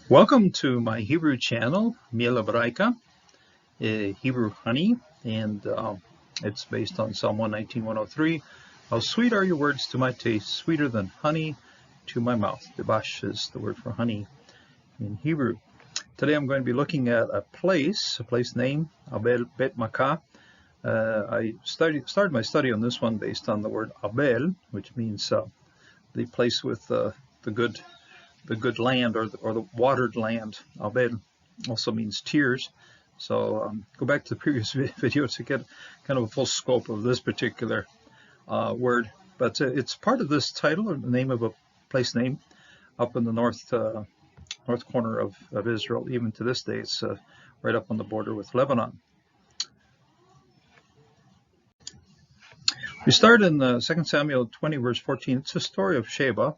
Welcome to my Hebrew channel, Miel Hebraica, Hebrew honey, and it's based on Psalm 119:103. How sweet are your words to my taste, sweeter than honey to my mouth. Debash is the word for honey in Hebrew. Today I'm going to be looking at a place name, Abel Beth Macaah. I started my study on this one based on the word Abel, which means the place with the good land, or the watered land. Abel also means tears. So go back to the previous video to get kind of a full scope of this particular word. But it's part of this title, or the name of a place name, up in the north corner of Israel. Even to this day, it's right up on the border with Lebanon. We start in 2 Samuel 20, verse 14. It's a story of Sheba.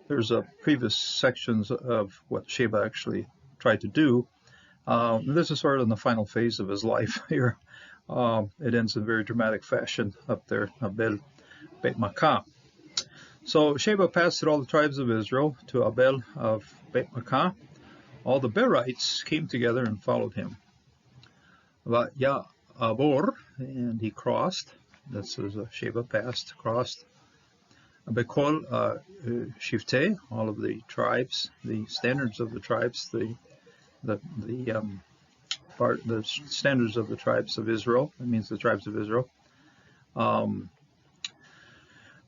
There's previous sections of what Sheba actually tried to do. This is sort of in the final phase of his life here. It ends in very dramatic fashion up there, Abel Beth Macaah. So Sheba passed through all the tribes of Israel to Abel of Beth Macaah. All the Berites came together and followed him. Abor, and he crossed. This is Sheba passed, crossed. Bekol Shifteh, all of the tribes, the standards of the tribes, the standards of the tribes of Israel. That means the tribes of Israel.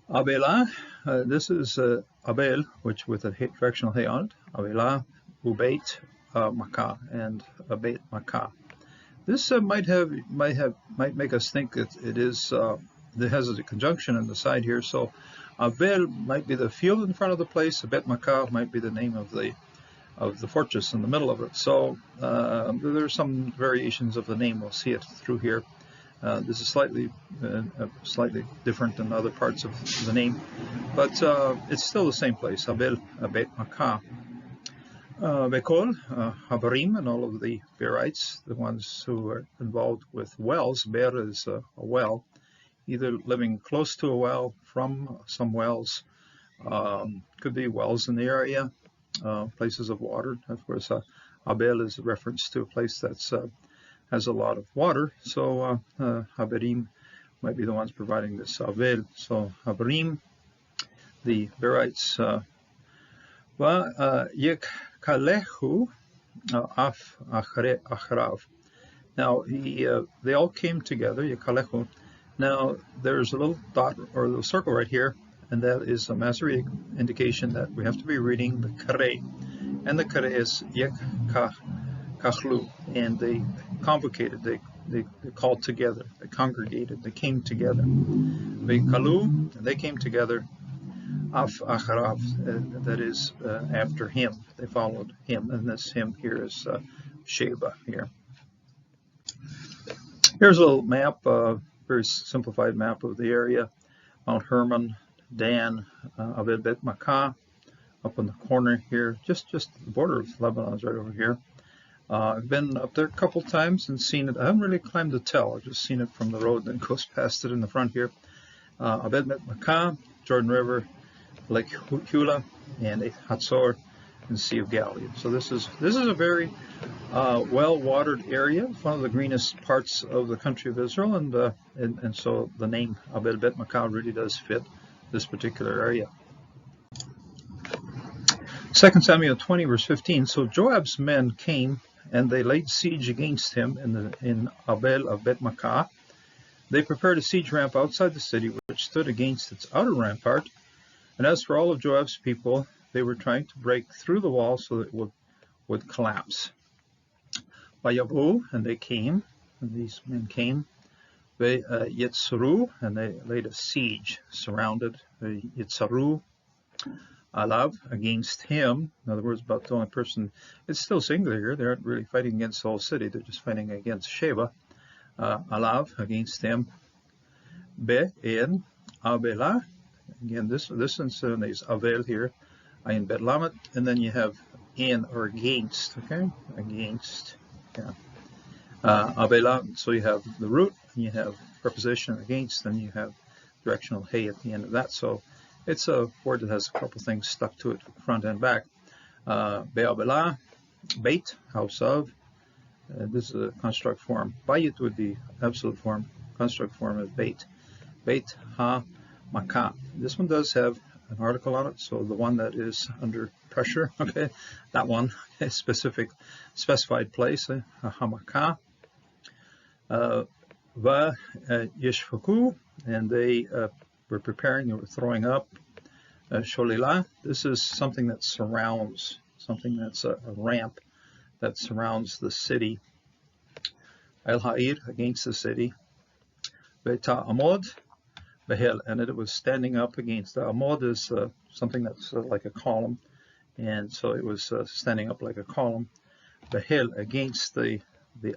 Abelah, this is Abel, which with a directional hey on it. Abelah, Ubeit Macaah, and Beth Macaah. This might make us think that it has a conjunction in the side here. So Abel might be the field in front of the place. Beth Macaah might be the name of the fortress in the middle of it. So there's some variations of the name. We'll see it through here. This is slightly different than other parts of the name, but it's still the same place. Abel Beth Macaah. Bekol, Habarim, and all of the Berites, the ones who are involved with wells. Ber is a well, either living close to a well, from some wells. Could be wells in the area, places of water. Of course, Abel is a reference to a place that's has a lot of water. So Habarim might be the ones providing this Abel. So Habarim, the Berites. Kalehu af acharav. Now they all came together. Yakalehu. Now there's a little dot or a little circle right here, and that is a Masoretic indication that we have to be reading the kare, and the kare is kachlu, and they convocated. They called together. They congregated. They came together. They kalu. They came together. Af acharav, that is after him. They followed him, and this him here is Sheba here. Here's a little map, very simplified map of the area. Mount Hermon, Dan, Abel Beth Macaah, up in the corner here, just the border of Lebanon is right over here. I've been up there a couple times and seen it. I haven't really climbed the tell. I've just seen it from the road, then goes past it in the front here. Abel Beth Macaah, Jordan River, Lake Hula, and Hatzor, and the Sea of Galilee. So this is a very well-watered area. It's one of the greenest parts of the country of Israel, and so the name Abel Beth Macaah really does fit this particular area. 2 Samuel 20, verse 15. So Joab's men came, and they laid siege against him in Abel of Beth Macaah. They prepared a siege ramp outside the city, which stood against its outer rampart. And as for all of Joab's people, they were trying to break through the wall so that it would collapse. Vayavu, and they came, and these men came. Yitzru, and they laid a siege, surrounded Yitzru, Alav, against him. In other words, about the only person. It's still singular here. They aren't really fighting against the whole city. They're just fighting against Sheba. Alav, against him. Be'en Abelah. Again, this incident is Abel here, Ayin Bet Lamet, and then you have in or against, okay? Against, yeah. Abelah, so you have the root, and you have preposition against, and you have directional hey at the end of that. So it's a word that has a couple things stuck to it, front and back. Be'abelah, Beit, house of. This is a construct form. Bayit would be absolute form. Construct form is Beit. Beit Ha Macaah. This one does have an article on it, so the one that is under pressure, okay, that one, a specified place, Ha Macaah. Va Yeshfaku, and they were preparing, they were throwing up. Sholelah, this is something that surrounds, something that's a ramp that surrounds the city. El Ha'ir, against the city. Beta Amod, Behel, and it was standing up against. Amod is something that's like a column, and so it was standing up like a column. Behel, against the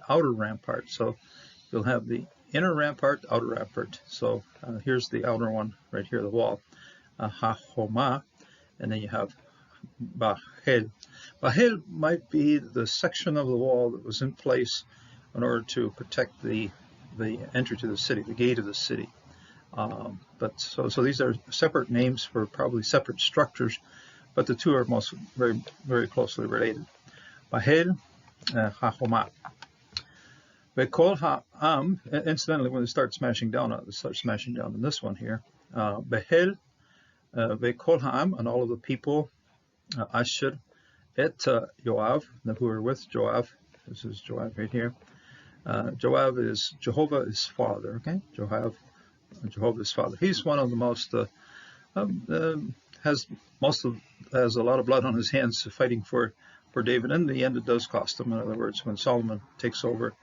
outer rampart. So you'll have the inner rampart, outer rampart. So here's the outer one right here, the wall. Ha-Homa, and then you have Bahel. Bahel might be the section of the wall that was in place in order to protect the entry to the city, the gate of the city. But so these are separate names for probably separate structures, but the two are most very, very closely related. Bahel, Ha-Homa. Bekol ha'am, incidentally, when they start smashing down, they start smashing down in this one here. Behel, Bekol ha'am, and all of the people, Asher et Joab, who are with Joab. This is Joab right here. Joab is Jehovah is father. Okay, Jehovah is father. He's one of the most has a lot of blood on his hands fighting for David. In the end, it does cost him. In other words, when Solomon takes over,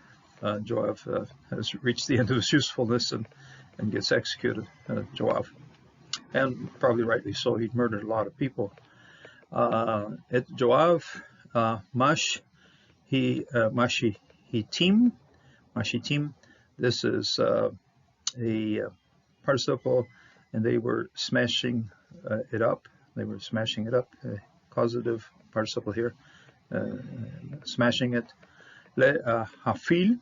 Joab has reached the end of his usefulness and gets executed. Joab, and probably rightly so. He'd murdered a lot of people. Joab, Mashitim. This is a participle, and they were smashing it up. They were smashing it up. Causative participle here, smashing it. Hafil.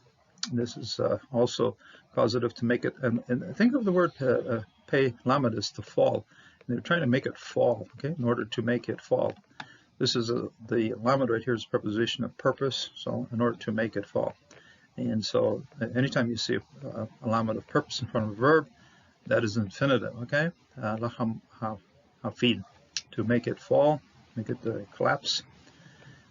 This is also causative, to make it. And think of the word pe lamed as to fall. They're trying to make it fall, okay, in order to make it fall. This is the lamed right here is a preposition of purpose, so in order to make it fall. And so anytime you see a lamed of purpose in front of a verb, that is infinitive, okay? Hafil, to make it fall, make it collapse.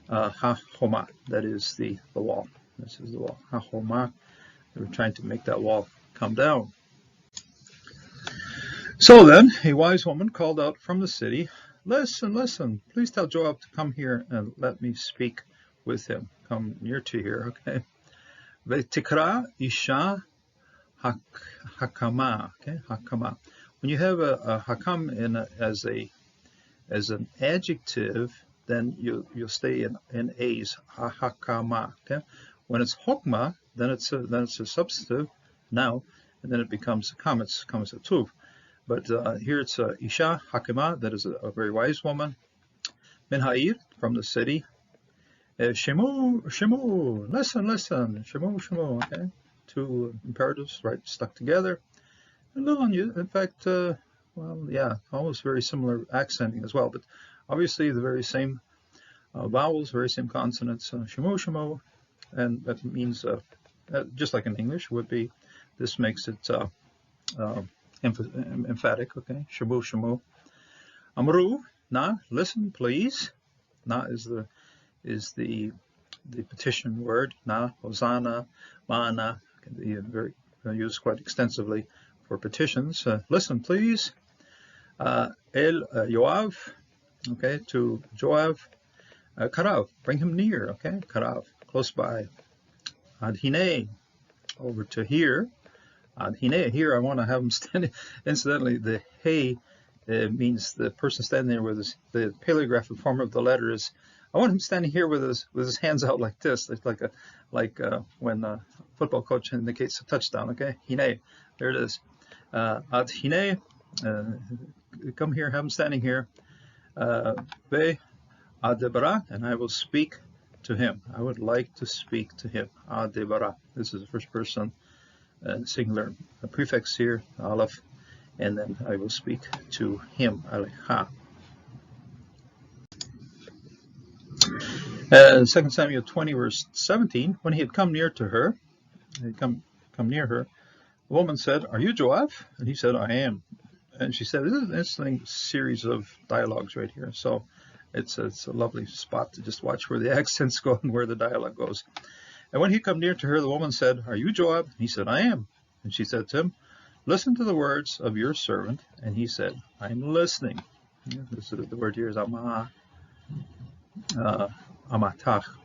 Ha-Homa, that is the wall. This is the wall. Ha-Homa, they were trying to make that wall come down. So then, a wise woman called out from the city, "Listen, listen, please tell Joab to come here and let me speak with him." Come near to here, okay? Vetikra isha hakama, okay? Hakama. When you have a hakam as an adjective, then you'll stay in a's, hakama, okay? When it's hokma, then it's a substantive now, and then it becomes a kam, it becomes a tuv. But here it's Isha Hakima, that is a very wise woman. Min Ha'ir, from the city. Shemu, Shemu, listen, listen. Shemu, Shemu, okay? Two imperatives, right, stuck together. A little unusual. In fact, well, yeah, almost very similar accenting as well. But obviously the very same vowels, very same consonants. Shemu, Shemu. And that means, just like in English, would be, this makes it emphatic, okay? Shamu, shamu. Amru, na, listen, please. Na is the petition word. Na, hosanna, ma'ana, can be very used quite extensively for petitions. Listen, please. El Joab, okay, to Joab. Karav, bring him near, okay? Karav, close by. Adhine, over to here. Here, I want to have him standing. Incidentally, the hey means the person standing there with the paleographic form of the letter is. I want him standing here with his hands out like this. It's like when a football coach indicates a touchdown. Okay, hine, there it is. Ad hine, come here, have him standing here. Ve adebara, and I will speak to him. I would like to speak to him. Adebara. This is the first person. Singular prefix here, aleph, and then I will speak to him, alecha. 2 Samuel 20, verse 17, when he had come near to her, come near her, the woman said, "Are you Joab?" And he said, "I am." And she said, "This is an interesting series of dialogues right here." So it's a lovely spot to just watch where the accents go and where the dialogue goes. And when he come near to her, the woman said, "Are you Joab?" And he said, "I am." And she said to him, "Listen to the words of your servant." And he said, "I'm listening." This is the word here is amatach.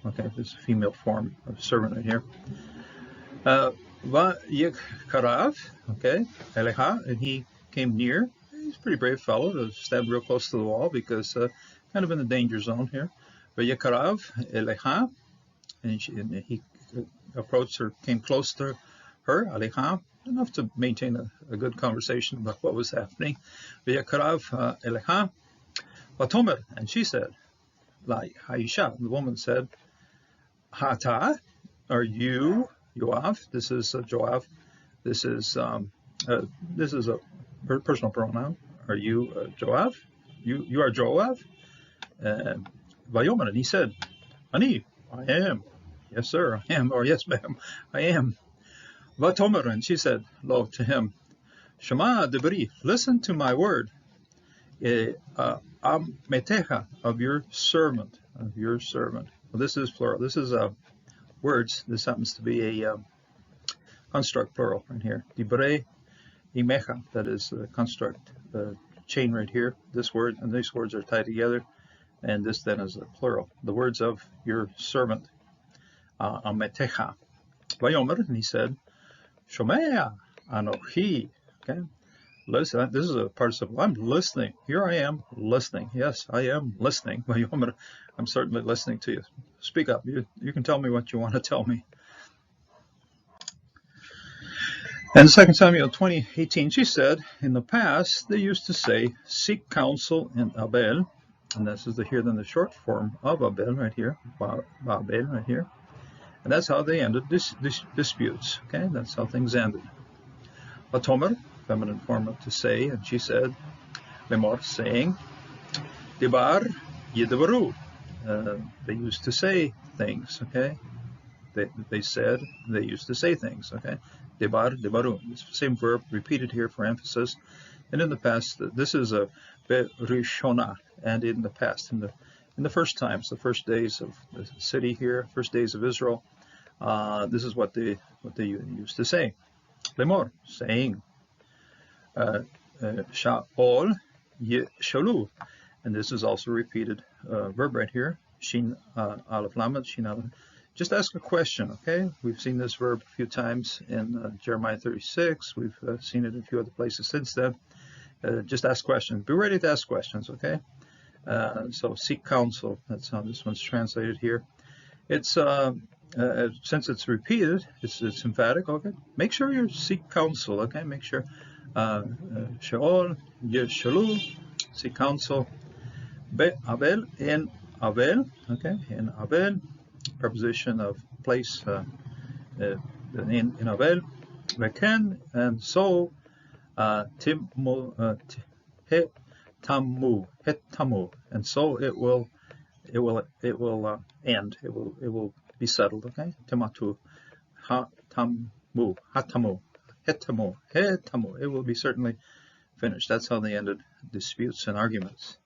Okay, this is a female form of servant right here. Vayikarav, okay, Eleha, and he came near. He's a pretty brave fellow to stand real close to the wall because kind of in the danger zone here. Vayikarav Eleha, and he approached her, came close to her, Aleha, enough to maintain a good conversation about what was happening. Vayikarav Eleha, Vatomer, and she said, La Haisha, the woman said, Hata, are you Joab? This is Joab. This is a personal pronoun. Are you Joab? You are Joab? Vayomer, and he said, Ani, I am. Yes, sir, I am. Or yes, ma'am, I am. Vatomer, and she said, lo, to him, Shema debri, listen to my word. Metecha, of your servant, Well, this is plural. This is words. This happens to be a construct plural right here. Dibre imecha, that is the construct chain right here. This word and these words are tied together, and this then is a plural. The words of your servant, Metecha. Vayomer, and he said, Shomea anochi. Okay. Listen, this is a participle. I'm listening. Here I am listening. Yes, I am listening. I'm certainly listening to you. Speak up. You can tell me what you want to tell me. And 2 Samuel 20:18, she said, in the past they used to say, seek counsel in Abel. And this is here then the short form of Abel right here. Abel right here. And that's how they ended disputes. Okay, that's how things ended. Vatomer, feminine form to say, and she said, Lemor, saying, Debar Yedevaru. They used to say things, okay? They said, they used to say things, okay? Debar, Debaru. It's the same verb repeated here for emphasis. And in the past, this is a Berishona, and in the past, in the first times, the first days of the city here, first days of Israel, this is what they used to say. Lemor, saying, Sha'ol Yeshalu, and this is also repeated verb right here. Shin Aleph Lamed, Shin Aleph. Just ask a question, okay? We've seen this verb a few times in Jeremiah 36. We've seen it in a few other places since then. Just ask questions. Be ready to ask questions, okay? So seek counsel. That's how this one's translated here. It's since it's repeated, it's emphatic. Okay, make sure you seek counsel. Okay, make sure Sheol Yeshalu, seek counsel. Abel in Abel. Okay, in Abel, preposition of place in Abel. Veken, and so Hetamu, and so it will end. It will be settled. Okay, Timatu, Hatamu, Hetamu. It will be certainly finished. That's how they ended disputes and arguments.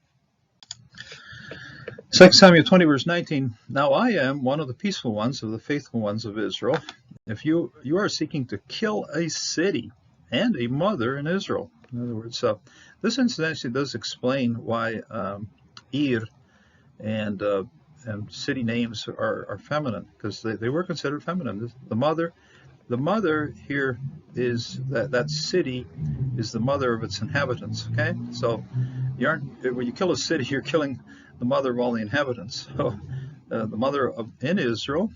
2 Samuel 20, verse 19. Now I am one of the peaceful ones of the faithful ones of Israel. If you are seeking to kill a city and a mother in Israel. In other words, this incidentally does explain why Ir and city names are feminine, because they were considered feminine. The mother here is that city is the mother of its inhabitants. Okay, so when you kill a city, you're killing the mother of all the inhabitants. So the mother in Israel.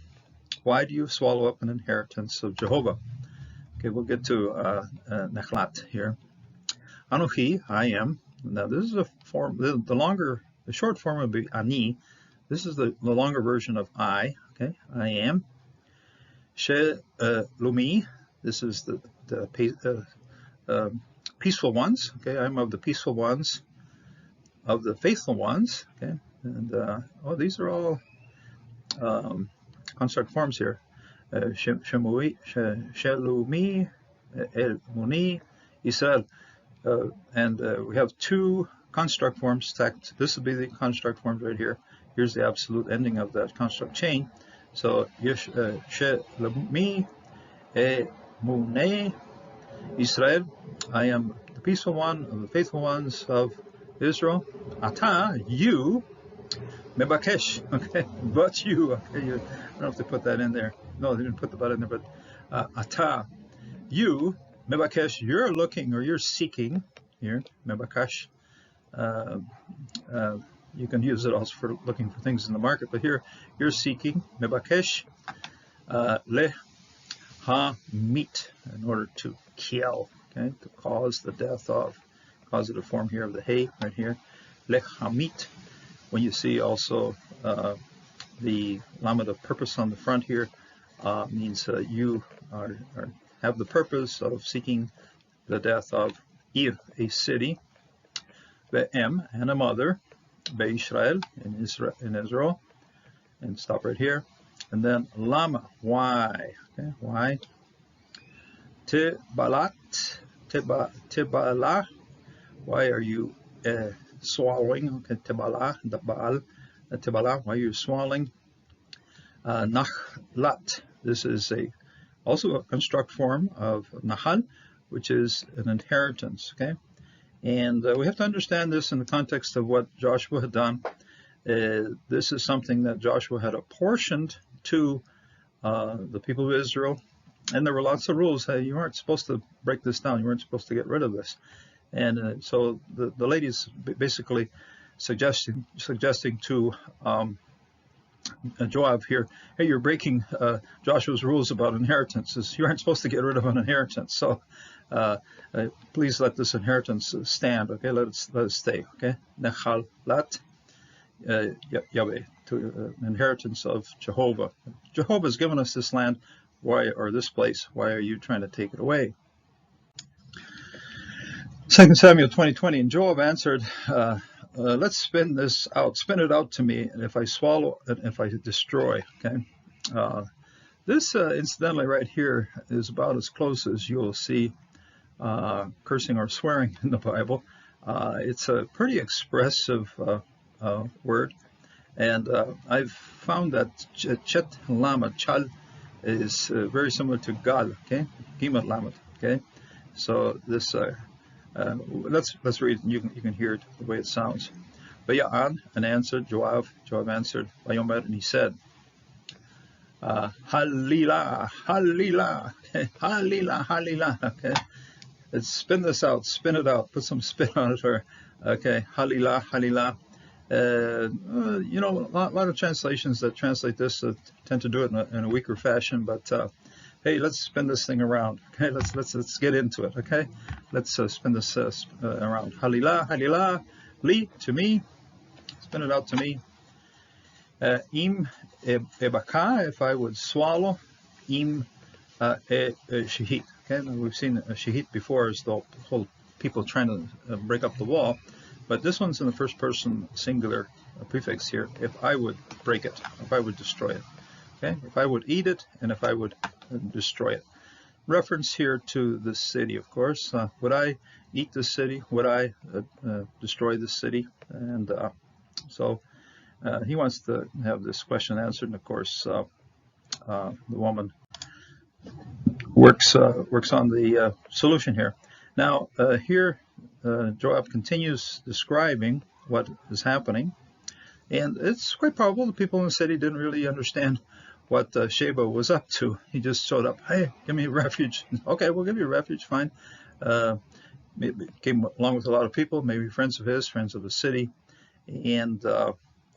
Why do you swallow up an inheritance of Jehovah? Okay, we'll get to Nechlat here. Anochi, I am. Now this is a form. The short form would be Ani. This is the longer version of I. Okay, I am. She Lumi. This is the peaceful ones. Okay, I'm of the peaceful ones, of the faithful ones. Okay, and these are all construct forms here. Shelumi, Elmoni, Israel. And we have two construct forms stacked. This would be the construct forms right here. Here's the absolute ending of that construct chain. So, Shelumi, Emune, Israel. I am the peaceful one of the faithful ones of Israel. Ata, you, Mebakesh, okay, but you, okay, I don't know if they put that in there. No, they didn't put the but in there, but Ata, you, Mebakesh, you're looking or you're seeking, here, Mebakesh, you can use it also for looking for things in the market, but here, you're seeking, Mebakesh, Le Ha-mit, in order to kill, okay, to cause the death of, causative form here of the hay, right here, Le Ha-mit. When you see also the lamed of purpose on the front here, means you have the purpose of seeking the death of Ir, a city, Be'em, and a mother, Be'Israel, in Israel, and stop right here, and then Lama, why, okay, why, Tibalat, Tibala, why are you swallowing, okay, Tibala, the Baal, Tibala, why are you swallowing, Nachlat, this is also a construct form of Nahal, which is an inheritance, okay? And we have to understand this in the context of what Joshua had done. This is something that Joshua had apportioned to the people of Israel, and there were lots of rules. Hey, you weren't supposed to break this down. You weren't supposed to get rid of this. And so the ladies basically suggesting to Joab here, hey, you're breaking Joshua's rules about inheritances. You aren't supposed to get rid of an inheritance. So please let this inheritance stand. Okay, let it stay. Okay, nechalat Yahweh, to inheritance of Jehovah. Jehovah has given us this land. Why, or this place? Why are you trying to take it away? 2 Samuel 20:20, and Joab answered, let's spin this out. Spin it out to me, and if I swallow, and if I destroy. Okay. This, incidentally, right here is about as close as you'll see cursing or swearing in the Bible. It's a pretty expressive word, and I've found that chet lama chal is very similar to gal. Okay, gimat lamet. Okay, so this. Let's read. You can hear it the way it sounds. Vaya'an, and answered Joab. Joab answered Vayomer, and he said, Halila, Halila, Halila, Halila. Okay, let's spin this out. Spin it out. Put some spin on it. Or okay, Halila, Halila. You know, a lot of translations that translate this tend to do it in a weaker fashion, but. Hey, let's spin this thing around. Okay, let's get into it. Okay, let's spin this around. Halila, Halila, li, to me. Spin it out to me. Im ebaka, if I would swallow. Im shehit. Okay, now we've seen a shehit before as the whole people trying to break up the wall, but this one's in the first person singular prefix here. If I would break it, if I would destroy it. Okay, if I would eat it, and if I would destroy it. Reference here to the city, of course. Would I eat the city? Would I destroy the city? And so he wants to have this question answered, and of course the woman works on the solution here. Now here Joab continues describing what is happening, and it's quite probable the people in the city didn't really understand what Sheba was up to. He just showed up. Hey, give me refuge. Okay, we'll give you refuge. Fine. Maybe came along with a lot of people, maybe friends of his, friends of the city, and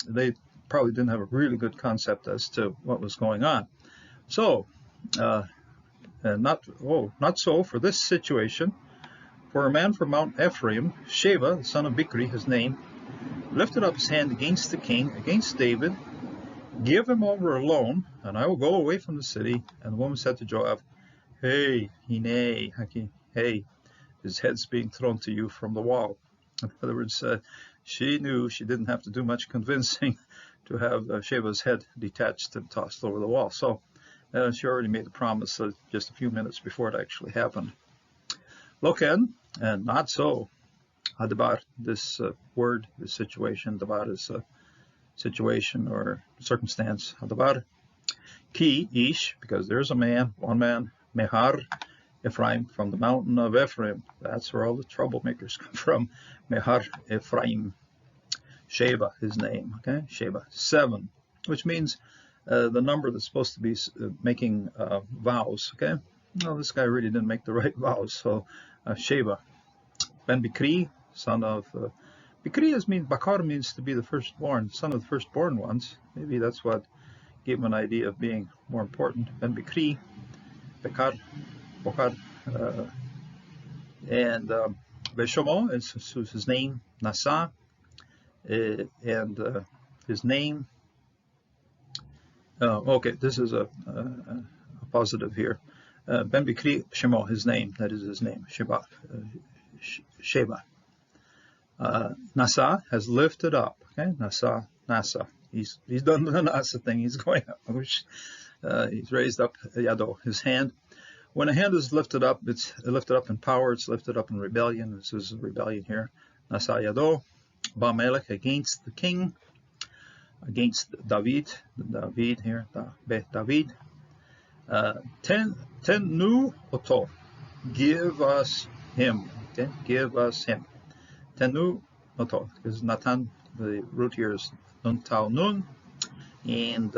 they probably didn't have a really good concept as to what was going on. So, not so for this situation. For a man from Mount Ephraim, Sheba, the son of Bicri, his name, lifted up his hand against the king, against David. Give him over alone, and I will go away from the city. And the woman said to Joab, hey, hey, his head's being thrown to you from the wall. In other words, she knew she didn't have to do much convincing to have Sheba's head detached and tossed over the wall. So she already made the promise just a few minutes before it actually happened. Loken, and not so. Adabar, this word, this situation, dabar is a situation or circumstance. Adabar, ki ish, because there's a man, one man, mehar Ephraim, from the mountain of Ephraim. That's where all the troublemakers come from. Mehar Ephraim. Sheba, his name. Okay, Sheba, 7, which means the number that's supposed to be making vows. Okay, well, this guy really didn't make the right vows. So Sheba, ben Bicri, son of Bicri means Bakar means to be the firstborn, son of the firstborn ones. Maybe that's what gave him an idea of being more important. Ben Bicri, Bakar, and Beshomo is his name. Nasa, and his name. Okay, this is a positive here. Ben Bicri Shemo, his name. That is his name. Sheba. Nasa has lifted up. Okay, Nasa. He's done the Nasa thing. He's going up. He's raised up Yado, his hand. When a hand is lifted up, it's lifted up in power. It's lifted up in rebellion. This is a rebellion here. Nasa Yado, Ba-Melech, against the king, against David here, Beth David. Ten nu oto, give us him. Okay, give us him. Tenu oto, because Natan, the root here is nun tau nun, and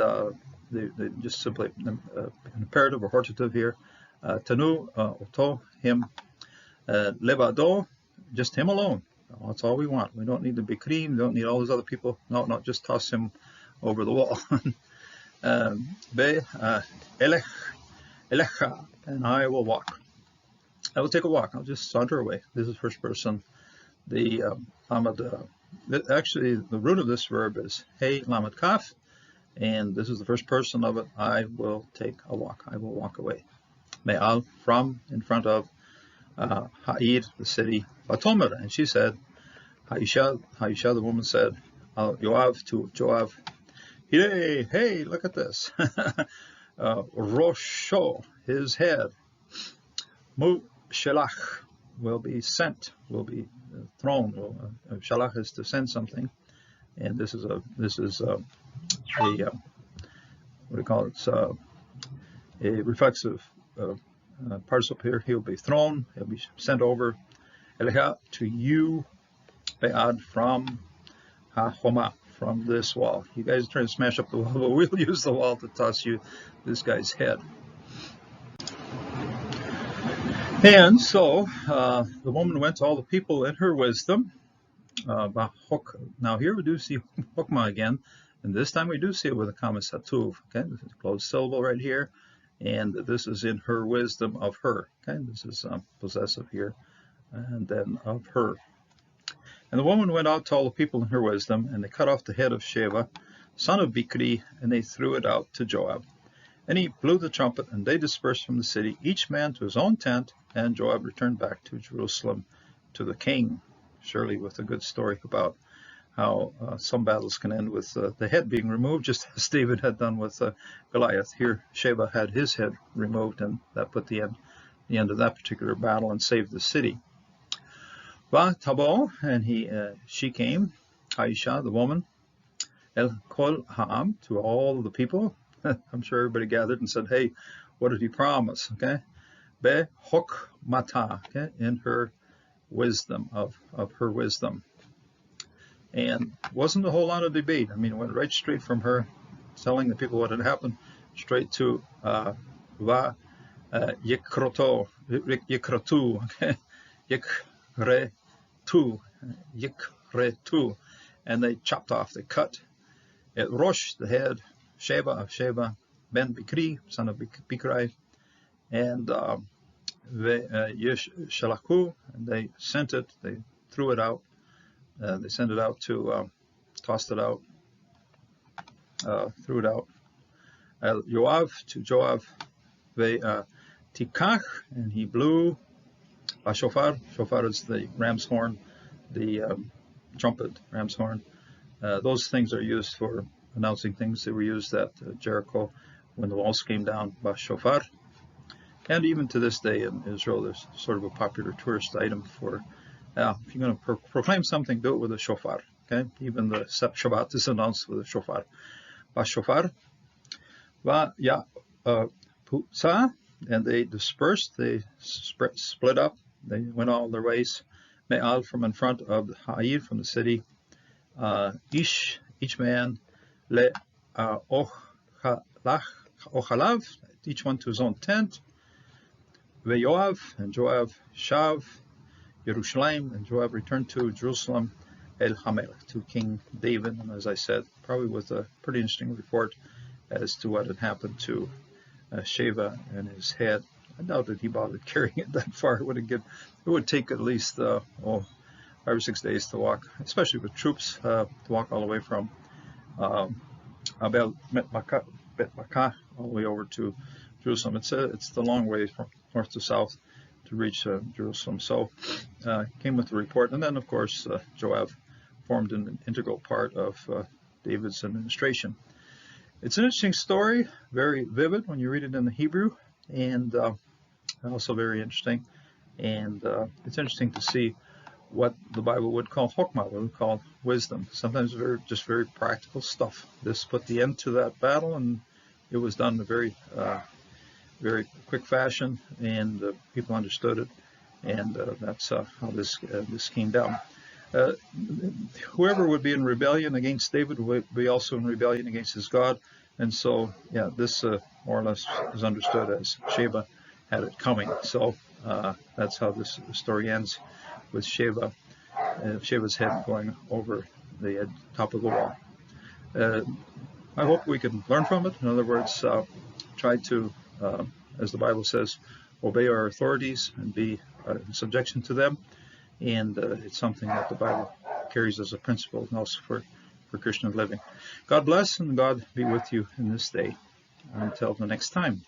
just simply an imperative or hortative here. Tenu oto, him. Levado, just him alone. That's all we want. We don't need the Bicri, we don't need all those other people. No, just toss him over the wall. Elecha, and I will walk. I will take a walk. I'll just saunter away. This is first person. The actually, the root of this verb is hey lamed kaf, and this is the first person of it. I will take a walk. I will walk away. Me'al, from, in front of, Ha'ir, the city, Batomer, and she said, Haisha, the woman said, Joab to Joab, hey, look at this. Rosho, his head, Mu Shelach, will be sent, will be thrown. Shalach is to send something, and this is what do you call it? A reflexive participle here. He'll be thrown. He'll be sent over. Elecha, to you, be'ad, from ha'choma, from this wall. You guys are trying to smash up the wall, but we'll use the wall to toss you this guy's head. And so the woman went to all the people in her wisdom. Now here we do see hokma again, and this time we do see it with a comma satuv. Okay, this is a closed syllable right here, and this is in her wisdom of her. Okay, this is possessive here, and then of her. And the woman went out to all the people in her wisdom, and they cut off the head of Sheba, son of Bicri, and they threw it out to Joab. And he blew the trumpet, and they dispersed from the city, each man to his own tent, and Joab returned back to Jerusalem to the king. Surely with a good story about how some battles can end with the head being removed, just as David had done with Goliath. Here, Sheba had his head removed, and that put the end of that particular battle and saved the city. Tabo, and she came, Aisha, the woman, El Kol Ha'am, to all the people. I'm sure everybody gathered and said, hey, what did he promise? Okay. Be hok mata, okay, in her wisdom, of her wisdom. And wasn't a whole lot of debate. I mean, it went right straight from her telling the people what had happened, straight to va yikrotu, okay, yikretu, and they chopped off, they cut it. Rosh, the head, Sheba of Sheba, ben Bicri, son of Bicri, and Shalaku, and they sent it, they threw it out, they sent it out to, tossed it out, threw it out. Joab, to Joab, Tikach, and he blew shofar. Shofar is the ram's horn, the trumpet, ram's horn. Those things are used for announcing things that were used at Jericho when the walls came down by shofar. And even to this day in Israel, there's sort of a popular tourist item for, if you're going to proclaim something, do it with a shofar. Okay, even the Shabbat is announced with a shofar. Ba shofar, va ya putza, and they dispersed, they split up, they went all their ways. Me'al, from in front of the Ha'ir, from the city. Each man, le ochalav, each one to his own tent. Joab, and Joab shav Yerushalayim, and Joab returned to Jerusalem, El Hamelech, to King David, and as I said, probably with a pretty interesting report as to what had happened to Sheba and his head. I doubt that he bothered carrying it that far. It would take at least 5 or 6 days to walk, especially with troops, to walk all the way from Abel Beth Macaah all the way over to Jerusalem. It's the long way from north to south to reach Jerusalem. So came with the report, and then of course Joab formed an integral part of David's administration. It's an interesting story, very vivid when you read it in the Hebrew, and also very interesting. And it's interesting to see what the Bible would call chokmah, what we would call wisdom. Sometimes very practical stuff. This put the end to that battle, and it was done in a very quick fashion, and people understood it, and that's how this came down. Whoever would be in rebellion against David would be also in rebellion against his God, and so this more or less is understood as Sheba had it coming. So that's how this story ends, with Sheba's head going over the top of the wall. I hope we can learn from it. In other words, try to, as the Bible says, obey our authorities and be in subjection to them. And it's something that the Bible carries as a principle, and also for Christian living. God bless, and God be with you in this day. Until the next time.